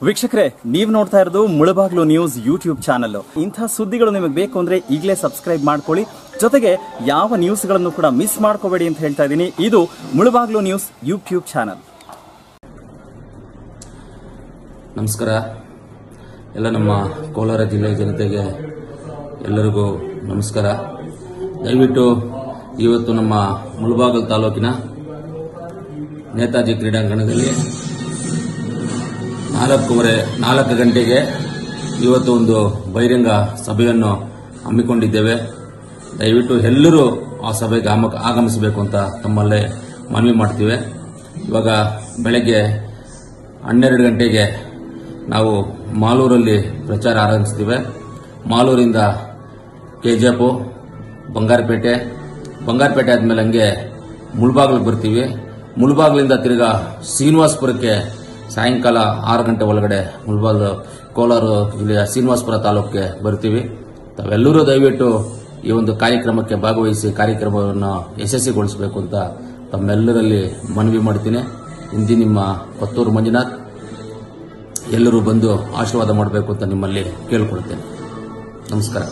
ವೀಕ್ಷಕರೇ, ನೀವು ನೋಡ್ತಾ ಇರೋದು ಮುಳಬಾಗ್ಲು ನ್ಯೂಸ್ ಯೂಟ್ಯೂಬ್ ಚಾನಲ್. ಇಂಥ ಸುದ್ದಿಗಳು ನಿಮಗೆ ಬೇಕು ಅಂದ್ರೆ ಈಗಲೇ ಸಬ್ಸ್ಕ್ರೈಬ್ ಮಾಡ್ಕೊಳ್ಳಿ. ಜೊತೆಗೆ ಯಾವ ನ್ಯೂಸ್ಗಳನ್ನು ಕೂಡ ಮಿಸ್ ಮಾಡ್ಕೋಬೇಡಿ ಅಂತ ಹೇಳ್ತಾ ಇದ್ದೀನಿ. ಇದು ಮುಳಬಾಗ್ಲು ನ್ಯೂಸ್ ಯೂಟ್ಯೂಬ್ ಚಾನಲ್. ನಮಸ್ಕಾರ. ಎಲ್ಲ ನಮ್ಮ ಕೋಲಾರ ಜಿಲ್ಲೆಯ ಜನತೆಗೆ ಎಲ್ಲರಿಗೂ ನಮಸ್ಕಾರ. ದಯವಿಟ್ಟು ಇವತ್ತು ನಮ್ಮ ಮುಳಬಾಗಿಲು ತಾಲೂಕಿನ ನೇತಾಜಿ ಕ್ರೀಡಾಂಗಣದಲ್ಲಿ 4 ಗಂಟೆಗೆ ಇವತ್ತು ಒಂದು ಬಹಿರಂಗ ಸಭೆಯನ್ನು ಹಮ್ಮಿಕೊಂಡಿದ್ದೇವೆ. ದಯವಿಟ್ಟು ಎಲ್ಲರೂ ಆ ಸಭೆಗೆ ಆಗಮಿಸಬೇಕು ಅಂತ ತಮ್ಮಲ್ಲೇ ಮನವಿ ಮಾಡ್ತೀವಿ. ಇವಾಗ ಬೆಳಗ್ಗೆ 12 ಗಂಟೆಗೆ ನಾವು ಮಾಲೂರಲ್ಲಿ ಪ್ರಚಾರ ಆರಂಭಿಸ್ತೀವಿ. ಮಾಲೂರಿಂದ ಕೆಜಿಎಫ್, ಬಂಗಾರಪೇಟೆ ಆದಮೇಲೆ ಹಂಗೆ ಮುಳಬಾಗಿಲಿಗೆ ಬರ್ತೀವಿ. ಮುಳಬಾಗಿಲಿಂದ ತಿರ್ಗಾ ಶ್ರೀನಿವಾಸಪುರಕ್ಕೆ ಸಾಯಂಕಾಲ 6 ಗಂಟೆ ಒಳಗಡೆ ಮುಳಬಾಗಿಲು ಕೋಲಾರ ಜಿಲ್ಲೆಯ ಶ್ರೀನಿವಾಸಪುರ ತಾಲೂಕಿಗೆ ಬರ್ತೀವಿ. ತಾವೆಲ್ಲರೂ ದಯವಿಟ್ಟು ಈ ಒಂದು ಕಾರ್ಯಕ್ರಮಕ್ಕೆ ಭಾಗವಹಿಸಿ ಕಾರ್ಯಕ್ರಮವನ್ನು ಯಶಸ್ವಿಗೊಳಿಸಬೇಕು ಅಂತ ತಮ್ಮೆಲ್ಲರಲ್ಲಿ ಮನವಿ ಮಾಡ್ತೀನಿ. ಇಂದಿ ನಿಮ್ಮ ಕೊತ್ತೂರು ಮಂಜುನಾಥ್. ಎಲ್ಲರೂ ಬಂದು ಆಶೀರ್ವಾದ ಮಾಡಬೇಕು ಅಂತ ನಿಮ್ಮಲ್ಲಿ ಕೇಳಿಕೊಳ್ತೇನೆ. ನಮಸ್ಕಾರ.